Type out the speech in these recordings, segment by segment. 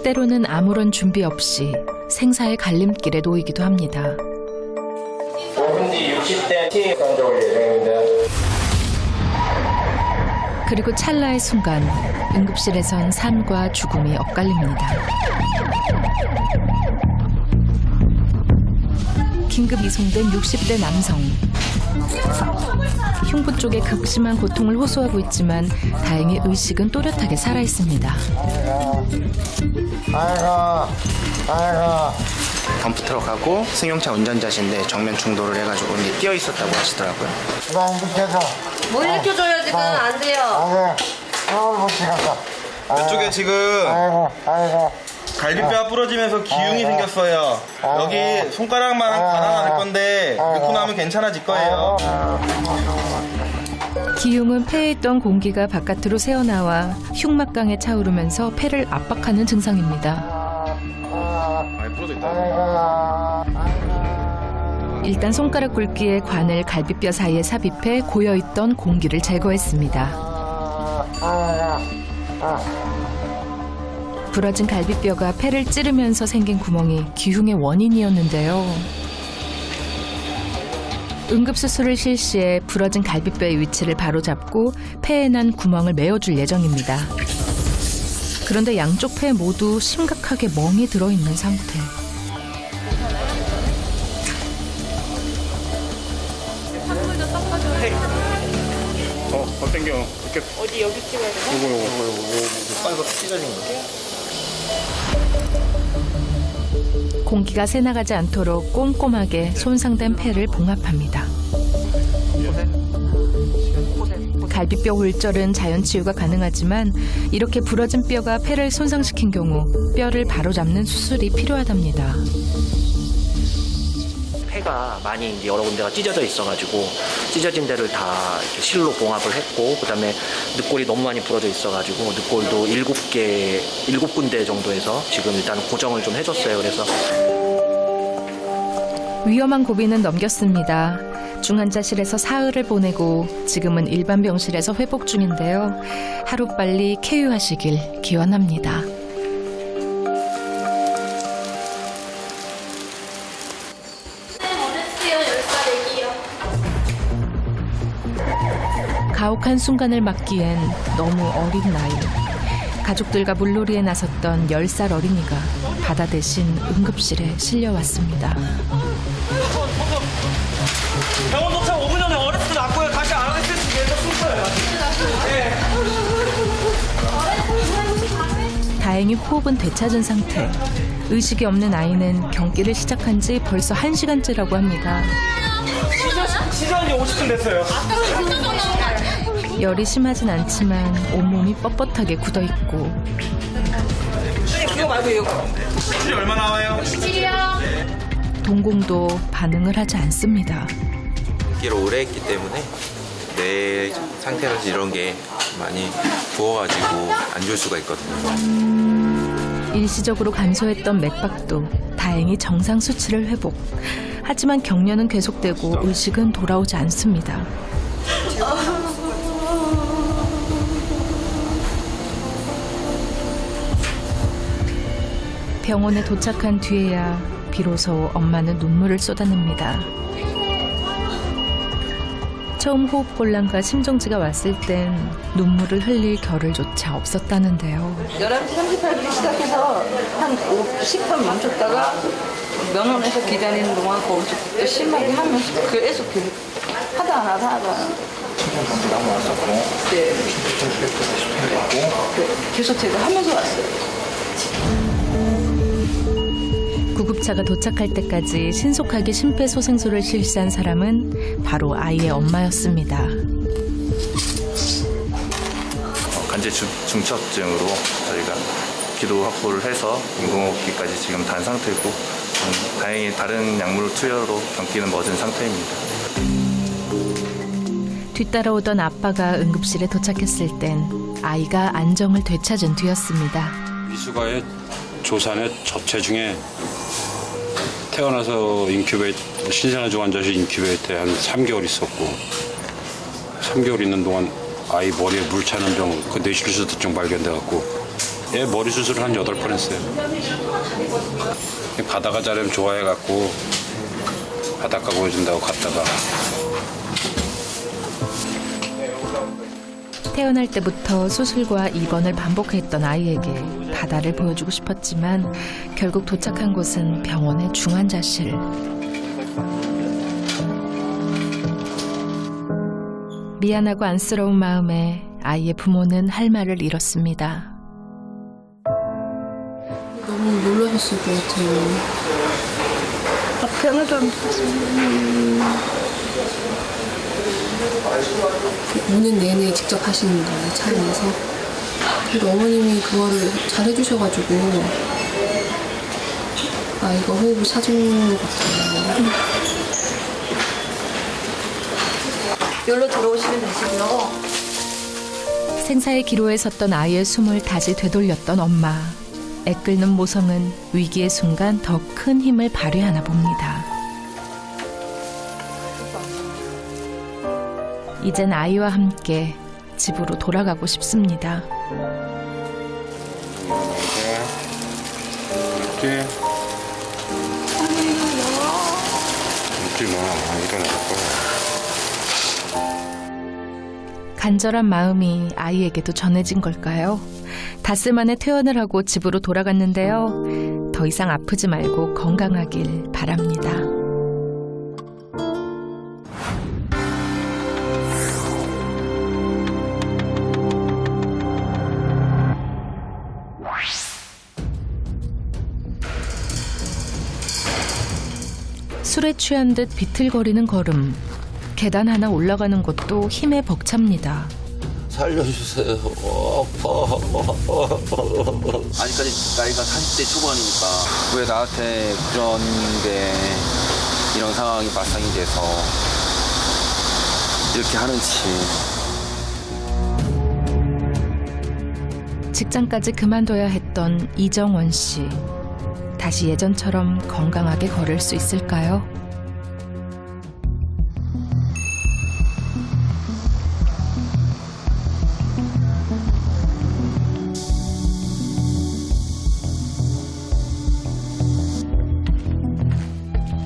때로는 아무런 준비 없이 생사의 갈림길에 놓이기도 합니다. 5분 뒤 60대 T 간접을 예정입니다. 그리고 찰나의 순간 응급실에선 삶과 죽음이 엇갈립니다. 긴급 이송된 60대 남성. 흉부 쪽에 극심한 고통을 호소하고 있지만 다행히 의식은 또렷하게 살아있습니다. 아이고. 덤프트럭하고 승용차 운전자신데 정면 충돌을 해가지고 이제 뛰어 있었다고 하시더라고요. 나 이렇게서. 뭐 일으켜줘요 지금 안 돼요. 못 찍었어. 이쪽에 지금 아이고. 갈비뼈가 부러지면서 기흉이 생겼어요. 여기 손가락만 하나 날 건데 넣고 나면 괜찮아질 거예요. 기흉은 폐에 있던 공기가 바깥으로 새어나와 흉막강에 차오르면서 폐를 압박하는 증상입니다. 많이 부러져 있다. 일단 손가락 굵기의 관을 갈비뼈 사이에 삽입해 고여있던 공기를 제거했습니다. 부러진 갈비뼈가 폐를 찌르면서 생긴 구멍이 기흉의 원인이었는데요. 응급수술을 실시해 부러진 갈비뼈의 위치를 바로잡고 폐에 난 구멍을 메워줄 예정입니다. 그런데 양쪽 폐 모두 심각하게 멍이 들어있는 상태. 더 당겨. 이렇게 어디 여기 찍어야 되나? 요거 빨간 찢어진 거. 공기가 새나가지 않도록 꼼꼼하게 손상된 폐를 봉합합니다. 갈비뼈 골절은 자연 치유가 가능하지만 이렇게 부러진 뼈가 폐를 손상시킨 경우 뼈를 바로잡는 수술이 필요하답니다. 폐가 많이 이제 여러 군데가 찢어져 있어가지고 찢어진 데를 다 이렇게 실로 봉합을 했고, 그다음에 늑골이 너무 많이 부러져 있어가지고 늑골도 7군데 정도에서 지금 일단 고정을 좀 해줬어요. 그래서 위험한 고비는 넘겼습니다. 중환자실에서 사흘을 보내고 지금은 일반 병실에서 회복 중인데요. 하루빨리 쾌유하시길 기원합니다. 가혹한 순간을 맞기엔 너무 어린 나이. 가족들과 물놀이에 나섰던 10살 어린이가 바다 대신 응급실에 실려왔습니다. 병원 도착 5분 전에 어렸을 때 났고요. 다시 안 하겠을 수 있어요. 다행히 호흡은 되찾은 상태. 의식이 없는 아이는 경기를 시작한 지 벌써 1시간째라고 합니다. 시간이 50분 됐어요. 열이 심하진 않지만 온몸이 뻣뻣하게 굳어있고 그거 말고 이거. 수술이 얼마 나와요? 동공도 반응을 하지 않습니다. 기를 오래 했기 때문에 내 상태라서 이런 게 많이 부어가지고 안 좋을 수가 있거든요. 일시적으로 감소했던 맥박도 다행히 정상 수치를 회복. 하지만 경련은 계속되고 의식은 돌아오지 않습니다. 병원에 도착한 뒤에야 비로소 엄마는 눈물을 쏟아냅니다. 처음 호흡곤란과 심정지가 왔을 땐 눈물을 흘릴 겨를조차 없었다는데요. 11시 38분에 시작해서 한 10분 멈췄다가 면원에서 기다리는 동안 거기서 또 심하게 하면서 계속 하다 안 하다. 네. 계속 제가 하면서 왔어요. 구급차가 도착할 때까지 신속하게 심폐소생술을 실시한 사람은 바로 아이의 엄마였습니다. 간제 중첩증으로 저희가 기도 확보를 해서 인공호흡기까지 지금 단 상태고, 다행히 다른 약물 투여로 경기는 멎은 상태입니다. 뒤따라오던 아빠가 응급실에 도착했을 땐 아이가 안정을 되찾은 뒤였습니다. 미숙아의 조산의 접체 중에 태어나서 신생아 중환자실 인큐베이터에 한 3개월 있었고, 3개월 있는 동안 아이 머리에 물 차는 병, 그 뇌실수증 발견돼갖고 얘 머리 수술을 한 8번 했어요. 바다가 자려면 좋아해갖고 바닷가 보여준다고 갔다가 태어날 때부터 수술과 입원을 반복했던 아이에게 바다를 보여주고 싶었지만 결국 도착한 곳은 병원의 중환자실. 미안하고 안쓰러운 마음에 아이의 부모는 할 말을 잃었습니다. 너무 놀라셨을 것 같아요. 오는 내내 직접 하시는 거예요, 차 안에서. 그리고 어머님이 그거를 잘 해주셔가지고 아이가 호흡을 찾은 것 같아요. 여기로 들어오시면 되시고요. 생사의 기로에 섰던 아이의 숨을 다시 되돌렸던 엄마. 애끓는 모성은 위기의 순간 더 큰 힘을 발휘하나 봅니다. 이젠 아이와 함께 집으로 돌아가고 싶습니다. 이렇게 웃지 마. 일어날 거야. 간절한 마음이 아이에게도 전해진 걸까요? 닷새 만에 퇴원을 하고 집으로 돌아갔는데요. 더 이상 아프지 말고 건강하길 바랍니다. 술에 취한 듯 비틀거리는 걸음. 계단 하나 올라가는 것도 힘에 벅찹니다. 살려주세요. 아파. 아직까지 나이가 40대 초반이니까 왜 나한테 그런 게 이런 상황이 발생이 돼서 이렇게 하는지. 직장까지 그만둬야 했던 이정원 씨. 다시 예전처럼 건강하게 걸을 수 있을까요?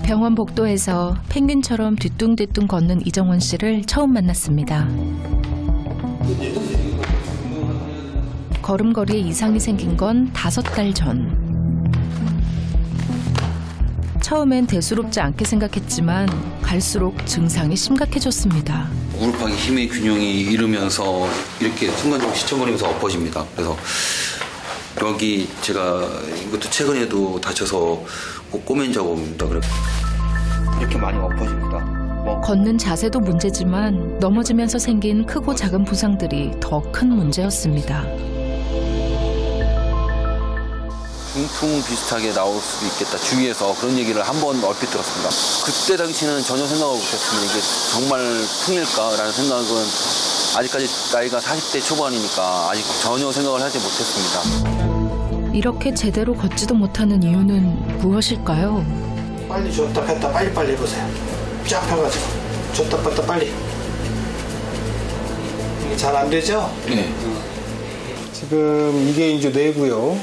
병원 복도에서 펭귄처럼 뒤뚱뒤뚱 걷는 이정원 씨를 처음 만났습니다. 걸음걸이에 이상이 생긴 건 5달 전. 처음엔 대수롭지 않게 생각했지만 갈수록 증상이 심각해졌습니다. 무릎하기 힘의 균형이 잃으면서 이렇게 순간적으로 시청거리면서 엎어집니다. 그래서 여기 제가 이것도 최근에도 다쳐서 꼭 꼬맨 작업입니다. 이렇게 많이 엎어집니다. 걷는 자세도 문제지만 넘어지면서 생긴 크고 작은 부상들이 더 큰 문제였습니다. 중풍 비슷하게 나올 수도 있겠다. 주위에서 그런 얘기를 한 번 얼핏 들었습니다. 그때 당시는 전혀 생각을 못했습니다. 이게 정말 풍일까라는 생각은 아직까지 나이가 40대 초반이니까 아직 전혀 생각을 하지 못했습니다. 이렇게 제대로 걷지도 못하는 이유는 무엇일까요? 빨리 줬다 뺐다 빨리빨리 해보세요. 쫙 펴가지고 줬다 뺐다 빨리. 이게 잘 안 되죠? 네. 지금 이게 이제 뇌고요.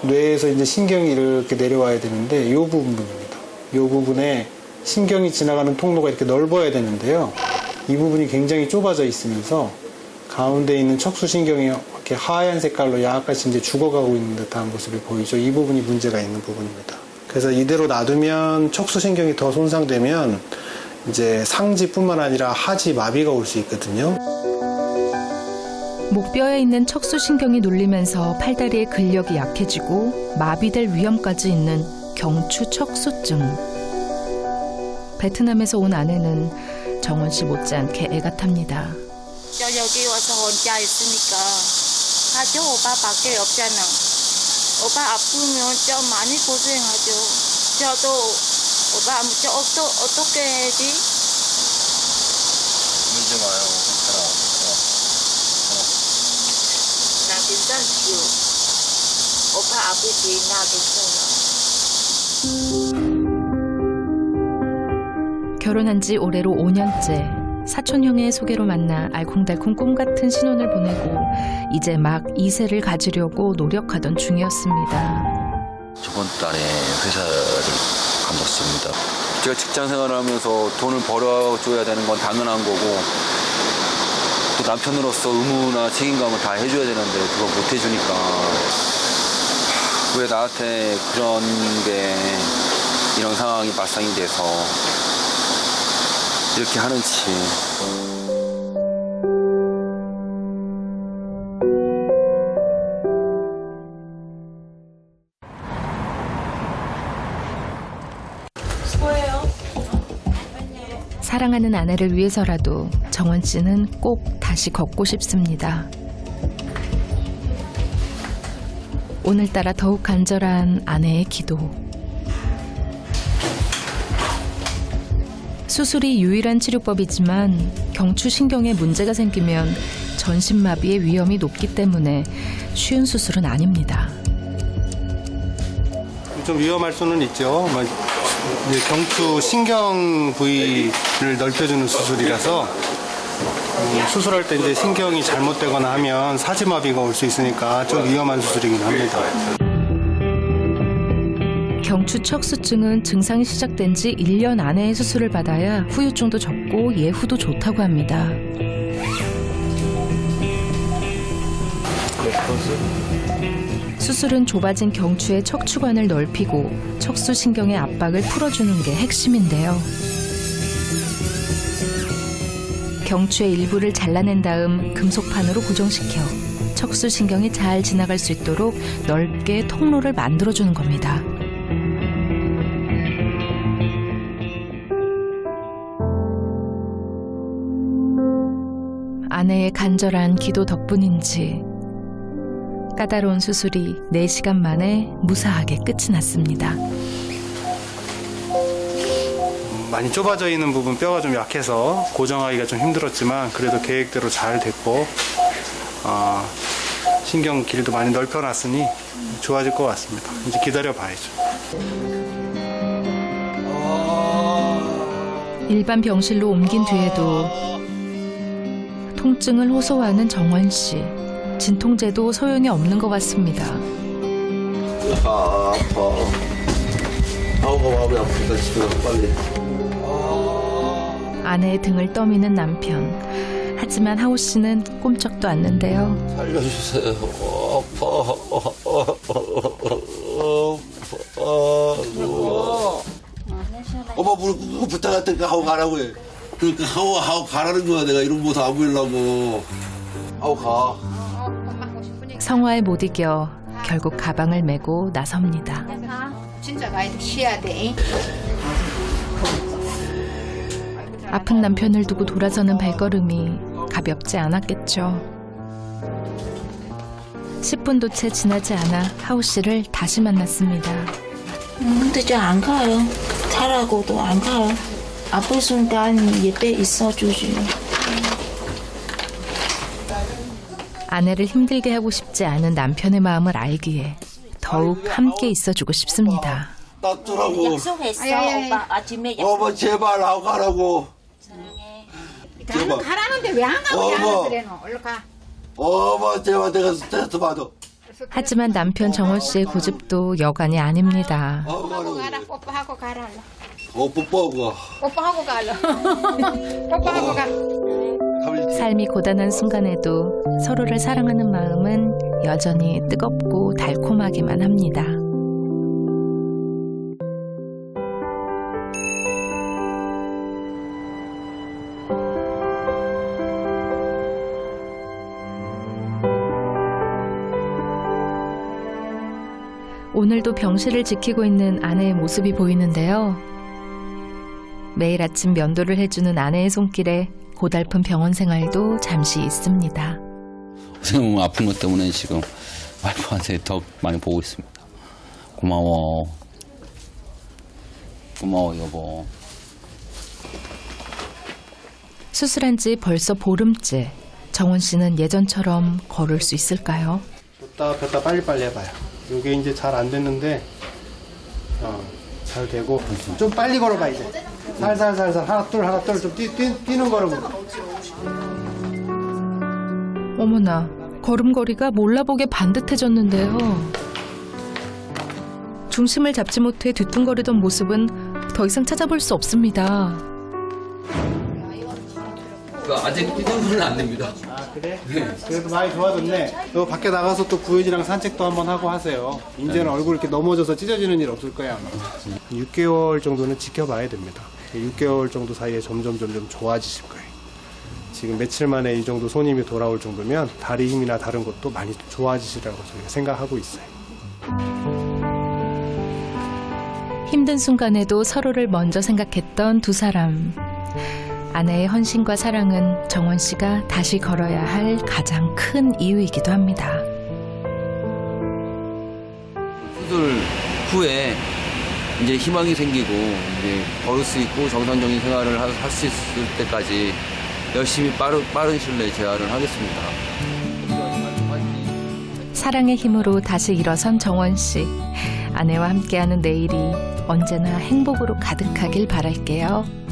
뇌에서 이제 신경이 이렇게 내려와야 되는데 이 부분입니다. 이 부분에 신경이 지나가는 통로가 이렇게 넓어야 되는데요. 이 부분이 굉장히 좁아져 있으면서 가운데 있는 척수신경이 이렇게 하얀 색깔로 약간씩 이제 죽어가고 있는 듯한 모습이 보이죠. 이 부분이 문제가 있는 부분입니다. 그래서 이대로 놔두면 척수신경이 더 손상되면 이제 상지뿐만 아니라 하지 마비가 올 수 있거든요. 목뼈에 있는 척수신경이 눌리면서 팔다리의 근력이 약해지고 마비될 위험까지 있는 경추척수증. 베트남에서 온 아내는 정원 씨 못지않게 애가 탑니다. 저 여기 와서 혼자 있으니까 가족 오빠밖에 없잖아. 오빠 아프면 좀 많이 고생하죠. 저도 오빠 아무튼 어떻게 해야지? 울지 마요. 나 괜찮지요. 오빠 아프지 나 괜찮아. 결혼한 지 올해로 5년째. 사촌형의 소개로 만나 알콩달콩 꿈 같은 신혼을 보내고 이제 막 2세를 가지려고 노력하던 중이었습니다. 저번 달에 회사를 관뒀습니다. 제가 직장 생활을 하면서 돈을 벌어줘야 되는 건 당연한 거고 또 남편으로서 의무나 책임감을 다 해줘야 되는데 그거 못 해주니까 왜 나한테 그런 게 이런 상황이 발생이 돼서 이렇게 하는지. 사랑하는 아내를 위해서라도 정원 씨는 꼭 다시 걷고 싶습니다. 오늘따라 더욱 간절한 아내의 기도. 수술이 유일한 치료법이지만 경추신경에 문제가 생기면 전신마비의 위험이 높기 때문에 쉬운 수술은 아닙니다. 좀 위험할 수는 있죠. 이제 경추 신경 부위를 넓혀주는 수술이라서 수술할 때 이제 신경이 잘못되거나 하면 사지마비가 올 수 있으니까 좀 위험한 수술이긴 합니다. 경추 척수증은 증상이 시작된 지 1년 안에 수술을 받아야 후유증도 적고 예후도 좋다고 합니다. 수술은 좁아진 경추의 척추관을 넓히고 척수신경의 압박을 풀어주는 게 핵심인데요. 경추의 일부를 잘라낸 다음 금속판으로 고정시켜 척수신경이 잘 지나갈 수 있도록 넓게 통로를 만들어주는 겁니다. 아내의 간절한 기도 덕분인지 까다로운 수술이 4시간 만에 무사하게 끝이 났습니다. 많이 좁아져 있는 부분 뼈가 좀 약해서 고정하기가 좀 힘들었지만 그래도 계획대로 잘 됐고 신경 길도 많이 넓혀놨으니 좋아질 것 같습니다. 이제 기다려봐야죠. 일반 병실로 옮긴 뒤에도 통증을 호소하는 정원 씨. 진통제도 소용이 없는 것 같습니다. 아파. 마음이 아프다. 집에 가서 빨리. 아내의 등을 떠미는 남편. 하지만 하오 씨는 꼼짝도 않는데요. 살려주세요. 엄마 물 부탁했으니까 하고 가라고 해. 그러니까 하고 가라는 거야. 내가 이런 모습 안 보이려고. 하고 가. 성화에 못 이겨 결국 가방을 메고 나섭니다. 진짜 가야 돼. 쉬어야 돼. 아픈 남편을 두고 돌아서는 발걸음이 가볍지 않았겠죠. 10분도 채 지나지 않아 하우 씨를 다시 만났습니다. 근데 저 안 가요. 가라고도 안 가요. 아플 순간 옆에 있어주지. 아내를 힘들게 하고 싶지 않은 남편의 마음을 알기에 더욱 함께 있어주고 싶습니다. 놔두라고. 약속했어. 오빠 아침에 어머 제발 하고 가라고. 나는 가라는데 왜 안 가고 자는 그래 너. 얼른 가. 어머 제발 내가 스트레스 받아. 하지만 남편 정원 씨의 고집도 여간이 아닙니다. 뽀뽀하고 가라. 뽀뽀하고 가라. 뽀뽀하고 가. 뽀뽀하고 가라. 뽀뽀하고 가. 삶이 고단한 순간에도 서로를 사랑하는 마음은 여전히 뜨겁고 달콤하기만 합니다. 오늘도 병실을 지키고 있는 아내의 모습이 보이는데요. 매일 아침 면도를 해주는 아내의 손길에 고달픈 병원 생활도 잠시 있습니다. 선생님 아픈 것 때문에 지금 와이프한테 더 많이 보고 있습니다. 고마워. 고마워 여보. 수술한 지 벌써 보름째. 정원 씨는 예전처럼 걸을 수 있을까요? 폈다 빨리빨리 해봐요. 이게 이제 잘 안 됐는데 잘 되고 좀 빨리 걸어봐 이제. 살살살살 하나 둘 좀 뛰는 걸음으로. 어머나, 걸음걸이가 몰라보게 반듯해졌는데요. 중심을 잡지 못해 뒤뚱거리던 모습은 더 이상 찾아볼 수 없습니다. 아직 뛰는 안 됩니다. 아 그래? 그래도 많이 좋아졌네. 너 밖에 나가서 또 구현이랑 산책도 한번 하고 하세요. 이제는 얼굴 이렇게 넘어져서 찢어지는 일 없을 거야 아마. 6개월 정도는 지켜봐야 됩니다. 6개월 정도 사이에 점점 좋아지실 거예요. 지금 며칠 만에 이 정도 손님이 돌아올 정도면 다리 힘이나 다른 것도 많이 좋아지시라고 저희가 생각하고 있어요. 힘든 순간에도 서로를 먼저 생각했던 두 사람. 아내의 헌신과 사랑은 정원 씨가 다시 걸어야 할 가장 큰 이유이기도 합니다. 수술 후에 이제 희망이 생기고 이제 걸을 수 있고 정상적인 생활을 할 수 있을 때까지 열심히 빠른 시일 내에 재활을 하겠습니다. 사랑의 힘으로 다시 일어선 정원 씨. 아내와 함께하는 내일이 언제나 행복으로 가득하길 바랄게요.